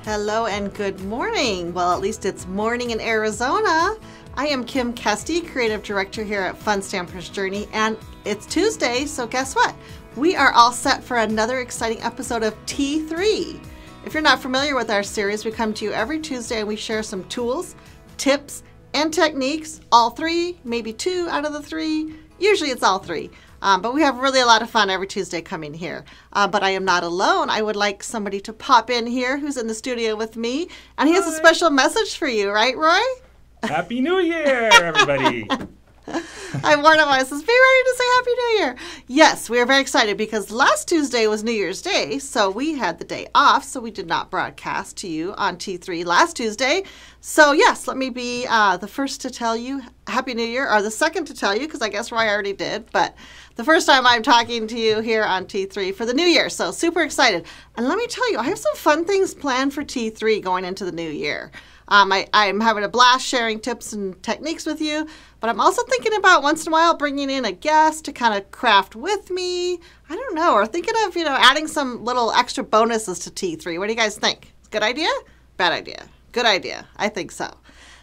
Hello and good morning. Well, at least it's morning in Arizona. I am Kim Kesti, Creative Director here at Fun Stamper's Journey, and it's Tuesday, so guess what? We are all set for another exciting episode of T3. If you're not familiar with our series, we come to you every Tuesday and we share some tools, tips, and techniques, all three, maybe two out of the three. Usually it's all three. But we have really a lot of fun every Tuesday coming here. But I am not alone. I would like somebody to pop in here who's in the studio with me. And he has a special message for you, right, Roy? Happy New Year, everybody. I warned him, I says, be ready to say Happy New Year. Yes, we are very excited because last Tuesday was New Year's Day, so we had the day off, so we did not broadcast to you on T3 last Tuesday. So yes, let me be the first to tell you Happy New Year, or the second to tell you, because I guess Roy already did, but the first time I'm talking to you here on T3 for the new year, so super excited. And let me tell you, I have some fun things planned for T3 going into the new year. I'm having a blast sharing tips and techniques with you, but I'm also thinking about once in a while bringing in a guest to kind of craft with me. I don't know, or thinking of, adding some little extra bonuses to T3. What do you guys think? Good idea? Bad idea? Good idea. I think so.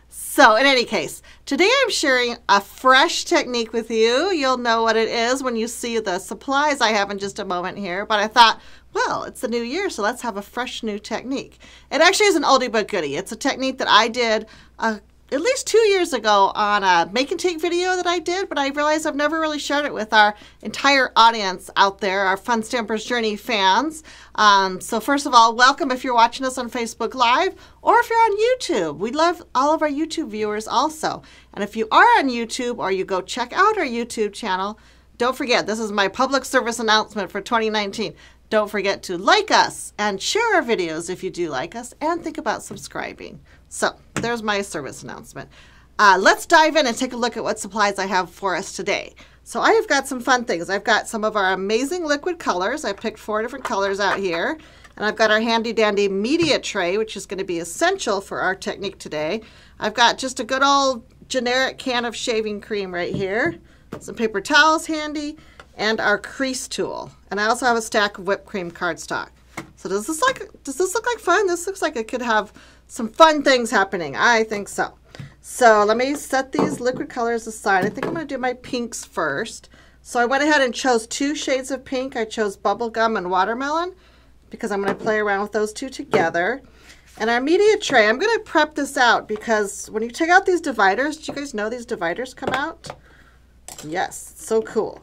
So in any case, today I'm sharing a fresh technique with you. You'll know what it is when you see the supplies I have in just a moment here, but I thought, well, it's the new year, so let's have a fresh new technique. It actually is an oldie but goodie. It's a technique that I did at least 2 years ago on a make and take video that I did, but I realized I've never really shared it with our entire audience out there, our Fun Stamper's Journey fans. So first of all, welcome if you're watching us on Facebook Live or if you're on YouTube. We love all of our YouTube viewers also. And if you are on YouTube or you go check out our YouTube channel, don't forget, this is my public service announcement for 2019. Don't forget to like us and share our videos if you do like us, and think about subscribing. So there's my service announcement. Let's dive in and take a look at what supplies I have for us today. So I have got some fun things. I've got some of our amazing liquid colors. I picked 4 different colors out here. And I've got our handy dandy media tray, which is going to be essential for our technique today. I've got just a good old generic can of shaving cream right here. Some paper towels handy, and our crease tool. And I also have a stack of whipped cream cardstock. So does this look like fun? This looks like it could have some fun things happening. I think so. So let me set these liquid colors aside. I think I'm going to do my pinks first. So I went ahead and chose 2 shades of pink. I chose bubblegum and watermelon because I'm going to play around with those two together. And our media tray, I'm going to prep this out because when you take out these dividers, do you guys know these dividers come out? Yes, so cool.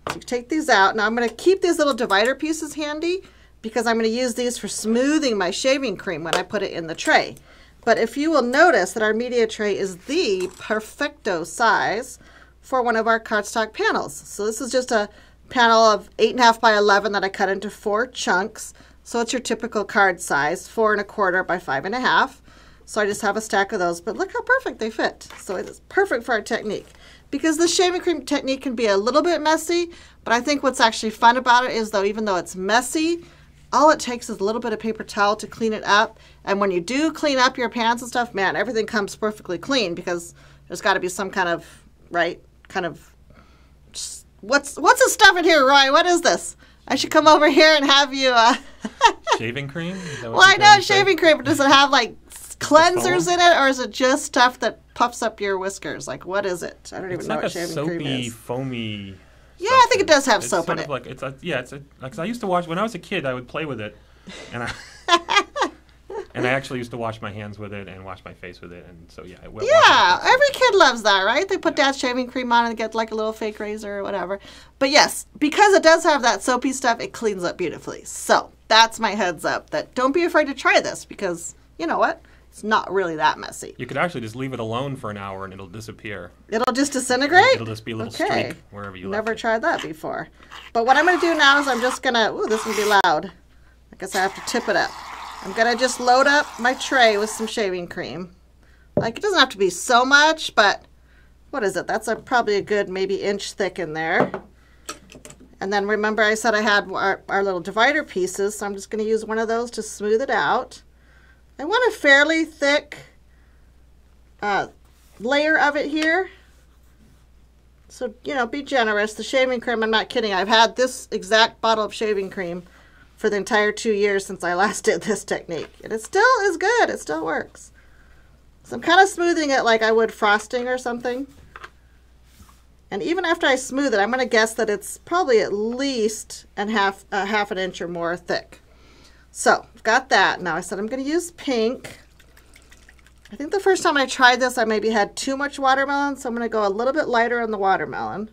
So you take these out. Now I'm going to keep these little divider pieces handy because I'm going to use these for smoothing my shaving cream when I put it in the tray. But if you will notice that our media tray is the perfecto size for one of our cardstock panels. So this is just a panel of 8.5 by 11 that I cut into 4 chunks. So it's your typical card size, 4 1/4 by 5.5. So I just have a stack of those, but look how perfect they fit. So it is perfect for our technique. Because the shaving cream technique can be a little bit messy, but I think what's actually fun about it is, though, even though it's messy, all it takes is a little bit of paper towel to clean it up. And when you do clean up your pans and stuff, man, everything comes perfectly clean because there's got to be some kind of, what's the stuff in here, Roy? What is this? I should come over here and have you... Shaving cream? Well, I know shaving cream, but does it have, cleansers in it, or is it just stuff that puffs up your whiskers? What is it? I don't even know what shaving cream is. It's like a soapy, foamy... Yeah, I think it does have soap in it. I used to wash, when I was a kid, I would play with it, and I actually used to wash my hands with it and wash my face with it, and so yeah. Yeah, every kid loves that, right? They put dad's shaving cream on and get a little fake razor or whatever. But yes, because it does have that soapy stuff, it cleans up beautifully. So that's my heads up. That don't be afraid to try this because you know what? It's not really that messy. You could actually just leave it alone for an hour and it'll disappear. It'll just disintegrate? It'll just be a little streak wherever you left it. Never tried that before. But what I'm going to do now is I'm just going to, ooh, this will be loud. I guess I have to tip it up. I'm going to just load up my tray with some shaving cream. It doesn't have to be so much, but what is it? That's probably a good maybe inch thick in there. And then remember I said I had our little divider pieces, so I'm just going to use one of those to smooth it out. I want a fairly thick layer of it here. So, be generous. The shaving cream, I'm not kidding. I've had this exact bottle of shaving cream for the entire 2 years since I last did this technique. And it still is good. It still works. So I'm kind of smoothing it like I would frosting or something. And even after I smooth it, I'm going to guess that it's probably at least half an inch or more thick. So I've got that. Now I said I'm going to use pink. I think the first time I tried this, I maybe had too much watermelon, so I'm going to go a little bit lighter on the watermelon.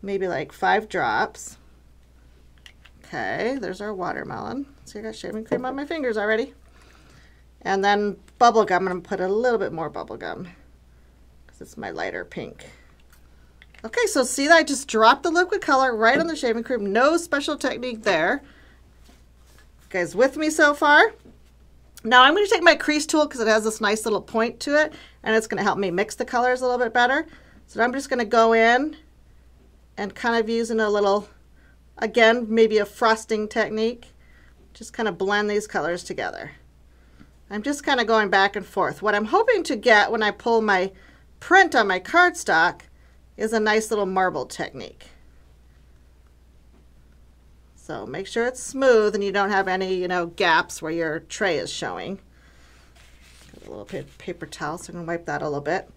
Maybe like 5 drops. Okay, there's our watermelon. See, I got shaving cream on my fingers already. And then bubble gum. I'm going to put a little bit more bubble gum because it's my lighter pink. Okay, so see that I just dropped the liquid color right on the shaving cream. No special technique there. You guys with me so far? Now I'm going to take my crease tool because it has this nice little point to it, and it's going to help me mix the colors a little bit better. So I'm just going to go in and kind of using a little, again, maybe a frosting technique, just kind of blend these colors together. I'm just kind of going back and forth. What I'm hoping to get when I pull my print on my cardstock is a nice little marble technique. So make sure it's smooth and you don't have any, gaps where your tray is showing. Got a little paper towel, so I'm going to wipe that a little bit.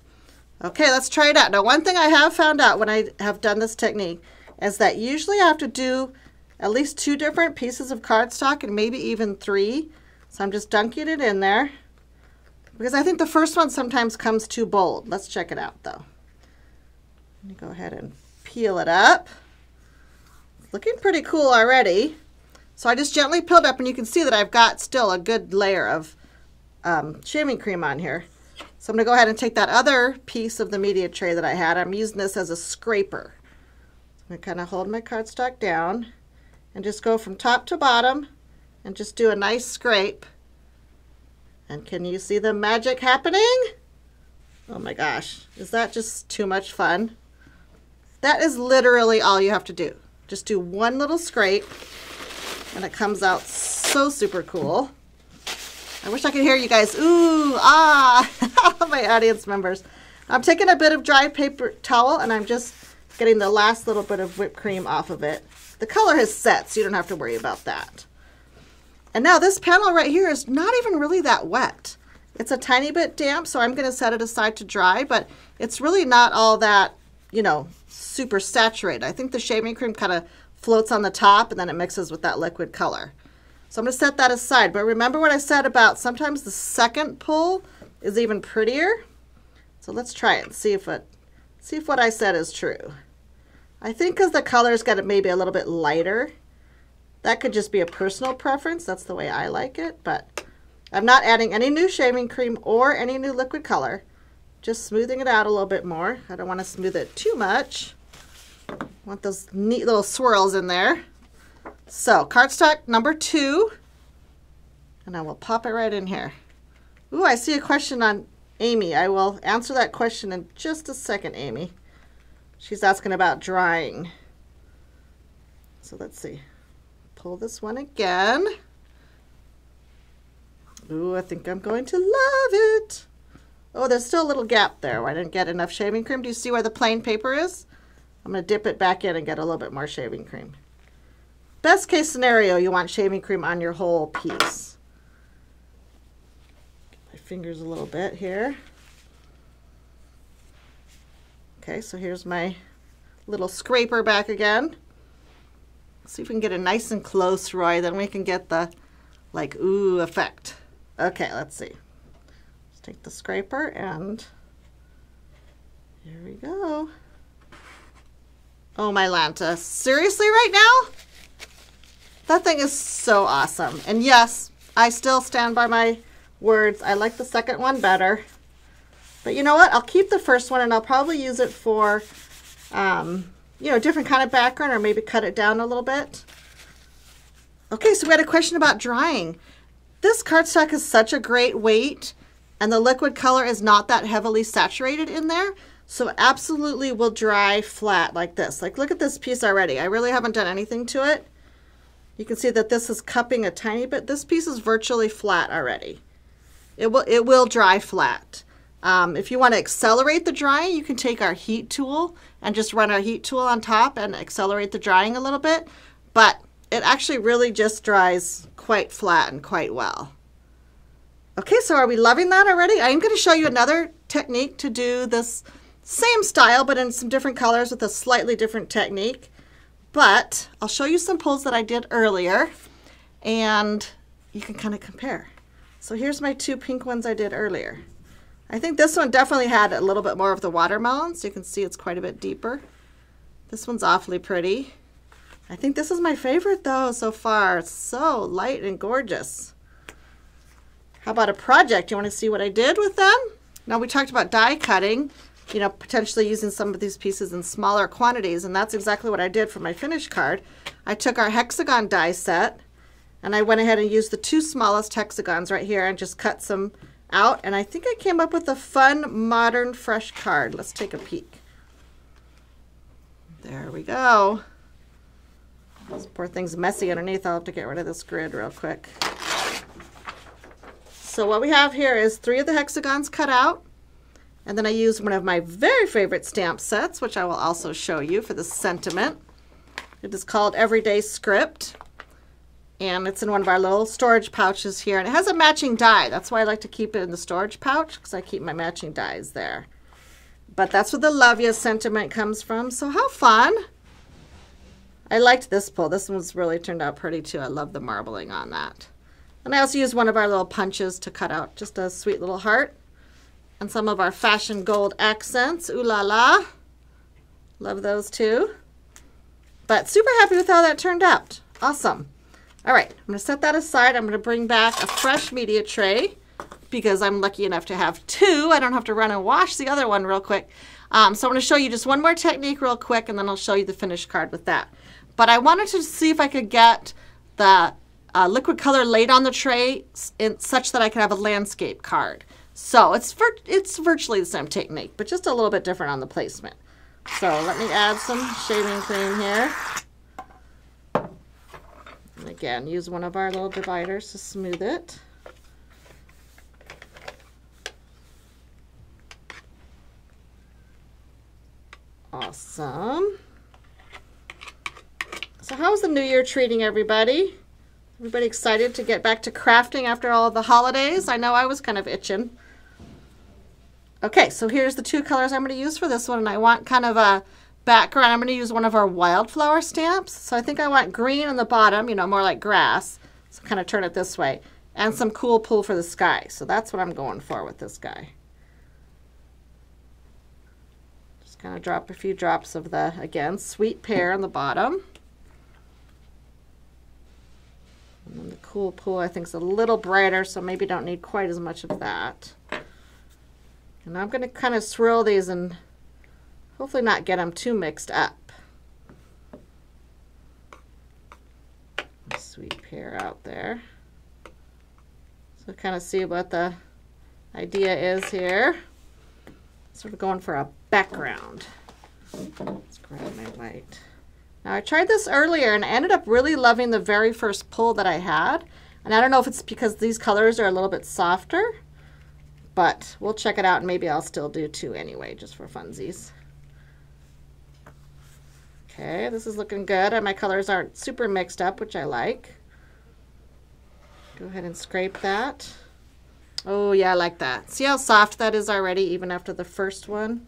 Okay, let's try it out. Now, one thing I have found out when I have done this technique is that usually I have to do at least 2 different pieces of cardstock and maybe even 3. So I'm just dunking it in there because I think the first one sometimes comes too bold. Let's check it out though. Let me go ahead and peel it up. Looking pretty cool already. So I just gently peeled up and you can see that I've got still a good layer of shaving cream on here. So I'm going to go ahead and take that other piece of the media tray that I had. I'm using this as a scraper. I'm going to kind of hold my cardstock down and just go from top to bottom and just do a nice scrape. And can you see the magic happening? Oh my gosh, is that just too much fun? That is literally all you have to do. Just do one little scrape and it comes out so super cool. I wish I could hear you guys, ooh, ah, my audience members. I'm taking a bit of dry paper towel and I'm just getting the last little bit of whipped cream off of it. The color has set, so you don't have to worry about that. And now this panel right here is not even really that wet. It's a tiny bit damp, so I'm going to set it aside to dry, but it's really not all that, super saturated. I think the shaving cream kind of floats on the top and then it mixes with that liquid color. So I'm going to set that aside. But remember what I said about sometimes the second pull is even prettier. So let's try it and see if what I said is true. I think because the color's got it maybe a little bit lighter. That could just be a personal preference. That's the way I like it. But I'm not adding any new shaving cream or any new liquid color. Just smoothing it out a little bit more. I don't want to smooth it too much. I want those neat little swirls in there. So cardstock number 2. And I will pop it right in here. Ooh, I see a question on Amy. I will answer that question in just a second, Amy. She's asking about drying. So let's see. Pull this one again. Ooh, I think I'm going to love it. Oh, there's still a little gap there where I didn't get enough shaving cream. Do you see where the plain paper is? I'm going to dip it back in and get a little bit more shaving cream. Best case scenario, you want shaving cream on your whole piece. Get my fingers a little bit here. Okay, so here's my little scraper back again. Let's see if we can get it nice and close, Roy. Then we can get the, ooh effect. Okay, let's see. Let's take the scraper and here we go. Oh my Lanta, seriously right now? That thing is so awesome. And yes, I still stand by my words. I like the second one better. But you know what? I'll keep the first one and I'll probably use it for, different kind of background or maybe cut it down a little bit. Okay, so we had a question about drying. This cardstock is such a great weight and the liquid color is not that heavily saturated in there. So it absolutely will dry flat like this. Look at this piece already. I really haven't done anything to it. You can see that this is cupping a tiny bit. This piece is virtually flat already. It will dry flat. If you want to accelerate the drying, you can take our heat tool and just run our heat tool on top and accelerate the drying a little bit. But it actually really just dries quite flat and quite well. Okay, so are we loving that already? I'm going to show you another technique to do this same style, but in some different colors with a slightly different technique. But I'll show you some pulls that I did earlier, and you can kind of compare. So here's my 2 pink ones I did earlier. I think this one definitely had a little bit more of the watermelon, so you can see it's quite a bit deeper. This one's awfully pretty. I think this is my favorite though so far. It's so light and gorgeous. How about a project? You want to see what I did with them? Now we talked about die cutting, you know, potentially using some of these pieces in smaller quantities, and that's exactly what I did for my finish card. I took our hexagon die set, and I went ahead and used the 2 smallest hexagons right here and just cut some out, and I think I came up with a fun, modern, fresh card. Let's take a peek. There we go. This poor thing's messy underneath. I'll have to get rid of this grid real quick. So what we have here is 3 of the hexagons cut out, and then I used one of my very favorite stamp sets, which I will also show you for the sentiment. It is called Everyday Script, and it's in one of our little storage pouches here, and it has a matching die. That's why I like to keep it in the storage pouch, because I keep my matching dies there. But that's where the love ya sentiment comes from, so how fun. I liked this pull. This one's really turned out pretty too. I love the marbling on that. And I also used one of our little punches to cut out just a sweet little heart. And some of our fashion gold accents. Ooh la la. Love those too. But super happy with how that turned out. Awesome. All right, I'm going to set that aside. I'm going to bring back a fresh media tray because I'm lucky enough to have 2. I don't have to run and wash the other one real quick. So I'm going to show you just one more technique real quick, and then I'll show you the finished card with that. But I wanted to see if I could get the liquid color laid on the tray such that I could have a landscape card. So it's virtually the same technique, but just a little bit different on the placement. So let me add some shaving cream here. And again, use one of our little dividers to smooth it. Awesome. So how's the new year treating everybody? Everybody excited to get back to crafting after all of the holidays? I know I was kind of itching. Okay, so here's the 2 colors I'm going to use for this one, and I want kind of a background. I'm going to use one of our wildflower stamps. So I think I want green on the bottom, you know, more like grass. So kind of turn it this way. And some cool pull for the sky. So that's what I'm going for with this guy. Just kind of drop a few drops of the, again, sweet pear on the bottom. And then the cool pull I think is a little brighter, so maybe don't need quite as much of that. And I'm going to kind of swirl these and hopefully not get them too mixed up. Sweet pear out there. So kind of see what the idea is here. Sort of going for a background. Let's grab my white. Now I tried this earlier and I ended up really loving the very first pull that I had. And I don't know if it's because these colors are a little bit softer, but we'll check it out, and maybe I'll still do 2 anyway, just for funsies. Okay, this is looking good, and my colors aren't super mixed up, which I like. Go ahead and scrape that. Oh yeah, I like that. See how soft that is already, even after the first one?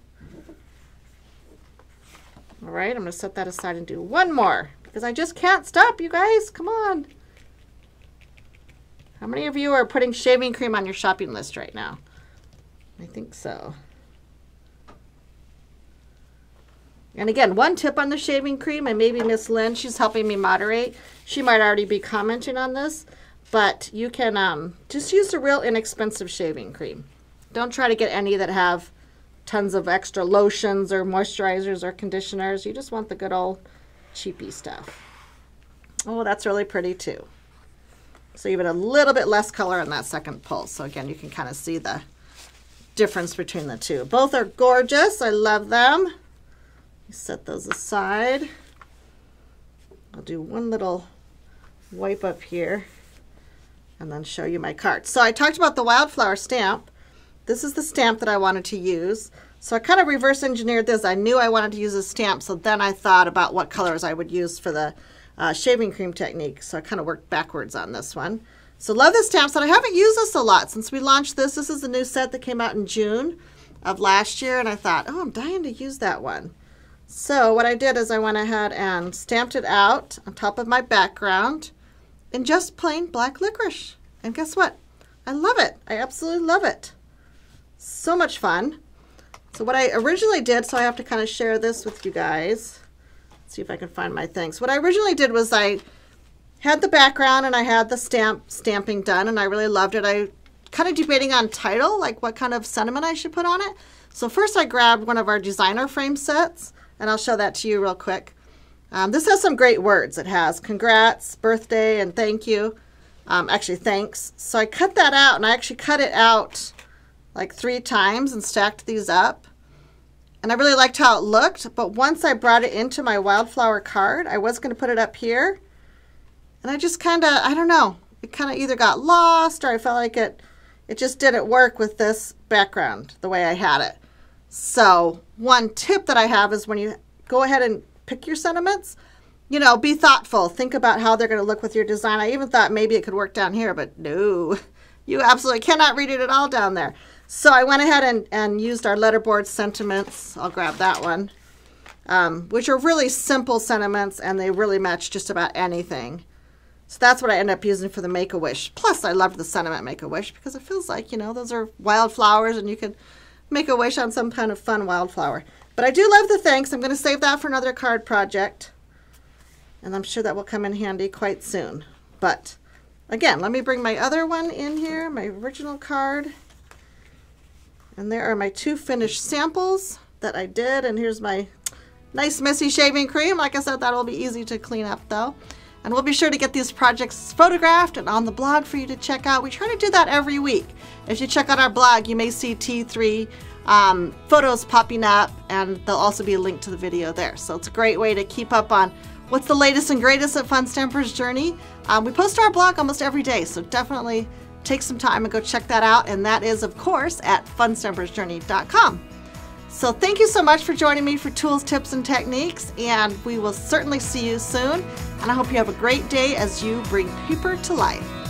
All right, I'm going to set that aside and do one more, because I just can't stop, you guys. Come on. How many of you are putting shaving cream on your shopping list right now? I think so. And again, one tip on the shaving cream, and maybe Miss Lynn, she's helping me moderate. She might already be commenting on this, but you can just use a real inexpensive shaving cream. Don't try to get any that have tons of extra lotions or moisturizers or conditioners. You just want the good old cheapy stuff. Oh, that's really pretty too. So even a little bit less color in that second pull. So again, you can kind of see the difference between the 2. Both are gorgeous. I love them. Set those aside. I'll do one little wipe up here and then show you my card. So I talked about the wildflower stamp. This is the stamp that I wanted to use. So I kind of reverse engineered this. I knew I wanted to use a stamp, so then I thought about what colors I would use for the shaving cream technique. So I kind of worked backwards on this one. So love this stamp set. I haven't used this a lot since we launched this. This is the new set that came out in June of last year. And I thought, oh, I'm dying to use that one. So what I did is I went ahead and stamped it out on top of my background in just plain black licorice. And guess what? I love it. I absolutely love it. So much fun. So what I originally did, so I have to kind of share this with you guys. Let's see if I can find my things. What I originally did was I had the background and I had the stamping done, and I really loved it. I kind of debating on title, like what kind of sentiment I should put on it. So first I grabbed one of our designer frame sets, and I'll show that to you real quick. This has some great words. It has congrats, birthday, and thank you. Actually, thanks. So I cut that out, and I actually cut it out like 3 times and stacked these up. And I really liked how it looked, but once I brought it into my wildflower card, I was going to put it up here. And I just kind of, I don't know, it kind of either got lost or I felt like it just didn't work with this background the way I had it. So one tip that I have is when you go ahead and pick your sentiments, you know, be thoughtful. Think about how they're going to look with your design. I even thought maybe it could work down here, but no, you absolutely cannot read it at all down there. So I went ahead and used our letterboard sentiments. I'll grab that one, which are really simple sentiments, and they really match just about anything. So that's what I ended up using for the Make-A-Wish. Plus, I loved the sentiment Make-A-Wish because it feels like, you know, those are wildflowers and you could make a wish on some kind of fun wildflower. But I do love the thanks. I'm going to save that for another card project. And I'm sure that will come in handy quite soon. But again, let me bring my other one in here, my original card. And there are my 2 finished samples that I did. And here's my nice messy shaving cream. Like I said, that'll be easy to clean up though. And we'll be sure to get these projects photographed and on the blog for you to check out. We try to do that every week. If you check out our blog, you may see T3 photos popping up, and there'll also be a link to the video there. So it's a great way to keep up on what's the latest and greatest at Fun Stamper's Journey. We post our blog almost every day, so definitely take some time and go check that out. And that is, of course, at funstampersjourney.com. So thank you so much for joining me for tools, tips, and techniques, and we will certainly see you soon. And I hope you have a great day as you bring paper to life.